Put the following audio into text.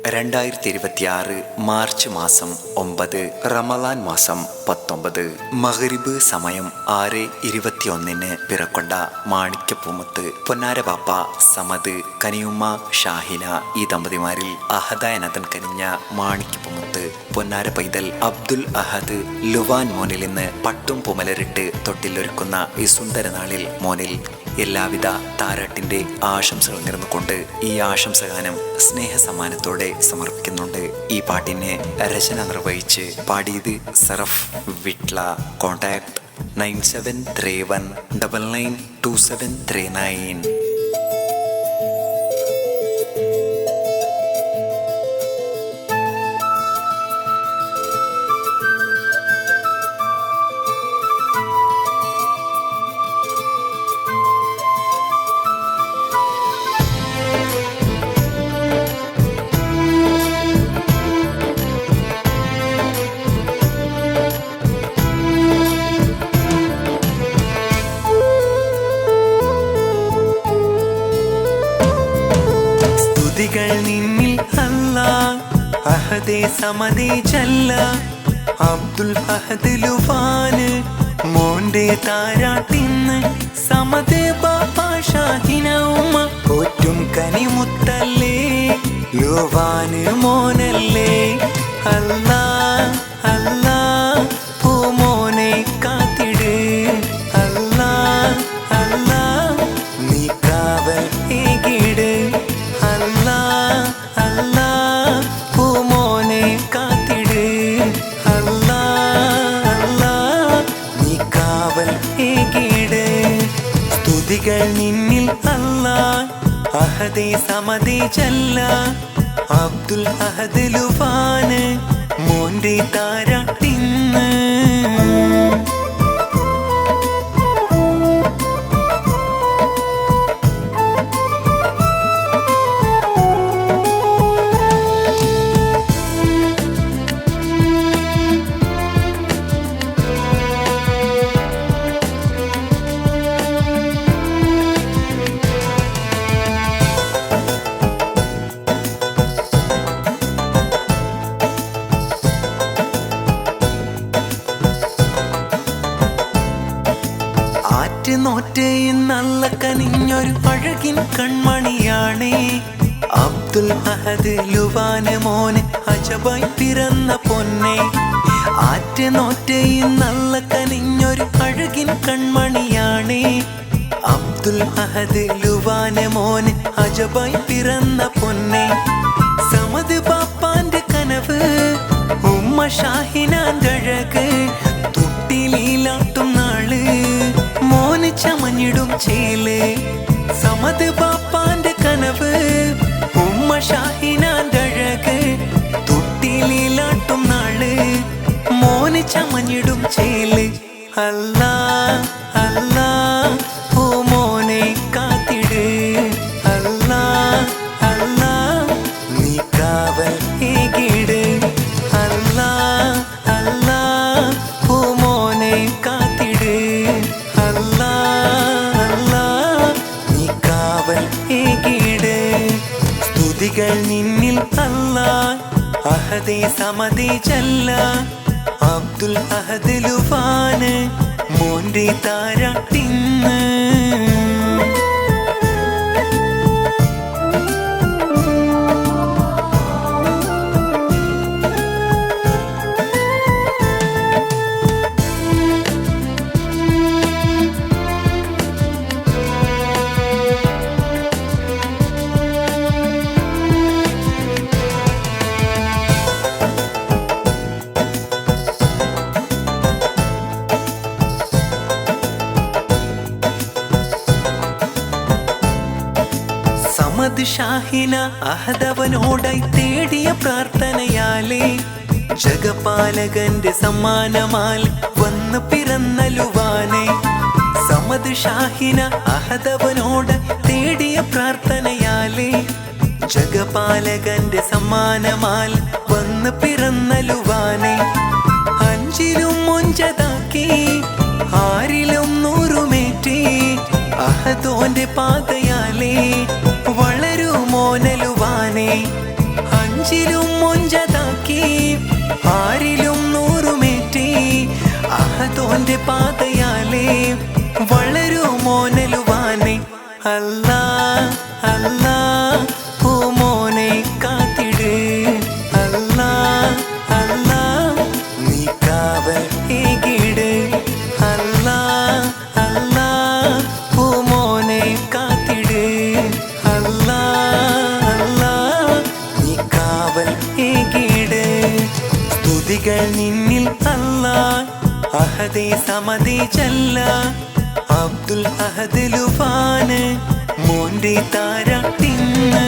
2026 March മാസം 9 റമളാൻ മാസം 19 മഗ്‌രിബ് സമയം 6:21 പിറക്കൊണ്ട മാണിക്യപ്പൂമുത്ത് പൊന്നാര ബാപ്പ സമദ് കനിയുമ്മ ഷാഹിന ഈ ദമ്പതിമാരിൽ അഹദായനതൻ കനിഞ്ഞ മാണിക്യപ്പൂമുത്ത് പൊന്നാര പൈതൽ അബ്ദുൽ അഹദ് ലുവാൻ മോനിൽ നിന്ന് പട്ടും പുമലരിട്ട് തൊട്ടിലൊരുക്കുന്ന ഈ സുന്ദരനാളിൽ മോനിൽ എല്ലാവിധ താരാട്ടിന്റെ ആശംസകൾ നേർന്നുകൊണ്ട് ഈ ആശംസഗാനം സ്നേഹസമ്മാനത്തോടെ സമർപ്പിക്കുന്നുണ്ട്. ഈ പാട്ടിനെ രചന നിർവഹിച്ച് പാടിയത് സറഫ് വിട്ല. കോൺടാക്ട് 9731992739. നിന്നിൽ അല്ലാഹ് അഹദേ സമദേ ജല്ല അബ്ദുൽ അഹദ് ലുവാന് മോന്റെ താരാട്ടിന്ന് സമദേ ബാപ്പ ഷാഹിന ഉമ്മ പോറ്റും കനിമുത്തല്ലേ ലുവാന് മോനല്ലേ. അല്ലാഹ് അല്ലാഹ് പൂമോനെ കാത്തിട്. അല്ലാഹ് അല്ലാഹ് നീ കാവൽ ഏകിട്. പൂമോനെ കാത്തിട്. നീ കാവൽ ഏകിട്. സ്തുതികൾ നിന്നിൽ അല്ലാഹ് അഹദേ സമദേ ജല്ല അബ്ദുൽ അഹദ് ലുവാന് മോന്റെ താരാട്ടിന്ന്. നോറ്റ് നല്ല കനിഞ്ഞൊരു അഴകിൻ കൺമണിയാണേ അബ്ദുൽ അഹദ് ലുവാന് മോന് അജബായി പിറന്ന പൊന്നെ. ആറ്റ് നോറ്റ് നല്ല കനിഞ്ഞൊരു അഴകിൻ കൺമണിയാണേ അബ്ദുൽ അഹദ് ലുവാന് മോന് അജബായി പിറന്ന പൊന്നെ. സമദ് ബാപ്പാന്റെ കനവ് ഉമ്മ ഷാഹിനാന്റെ അഴക് തൊട്ടിലീലാട്ടും നാള് മോന് ചമഞ്ഞിടും ചേല്. സമദ് ബാപ്പാന്റെ കനവ് ഉമ്മ ഷാഹിനാന്റെ അഴക് തൊട്ടിലീലാട്ടും നാള് മോന് ചമഞ്ഞിടും ചേല്. അല്ലാഹ് അല്ലാഹ് പൂമോനെ കാത്തിട്. അല്ലാഹ് അല്ലാഹ് നീ കാവൽ ഏകിട്. അല്ലാഹ് അല്ലാഹ് പൂമോനെ കാത്തിട്. നീ കാവൽ ഏകിട്. സ്തുതികൾ നിന്നിൽ അല്ലാഹ് അഹദേ സമദേ ജല്ല അബ്ദുൽ അഹദ് ലുവാന് മോന്റെ താരാട്ടിന്ന്. സമദ് ഷാഹിന അഹദവനോടായി തേടിയ പ്രാർത്ഥനയാലേ ജഗപാലകന്റെ സമ്മാനമാൽ വന്ന് പിറന്ന ലുവാനെ. സമദ് ഷാഹിന അഹദവനോട് തേടിയ പ്രാർത്ഥനയാലേ ജഗപാലകന്റെ സമ്മാനമാൽ വന്ന് പിറന്ന ലുവാനെ. അഞ്ചിലും മുഞ്ചതാക്കി ആരിലും നൂറുമേറ്റി അഹദോന്റെ പാതയാലേ വളരുമോനലുവാനെ. അഞ്ചിലും മൊഞ്ചതാക്കി ആരിലും നൂറുമേറ്റി അഹദോന്റെ പാതയാലേ വളരൂ മോനലുവാനെ അല്ലാ അല്ലാ പൂമോനെ കാത്തിട് അല്ലാ അല്ലാ നീ കാവൽ ഏകിട് അല്ലാ അല്ലാ പൂമോനെ കാത്തിട് അല്ലാ അല്ലാ നീ കാവൽ ഏകിട് സ്തുതികൾ നിന്നിൽ അല്ലാ അഹദേ സമദേ ജല്ല അബ്ദുൽ അഹദ് ലുവാന് മോന്റെ താരാട്ടിന്ന്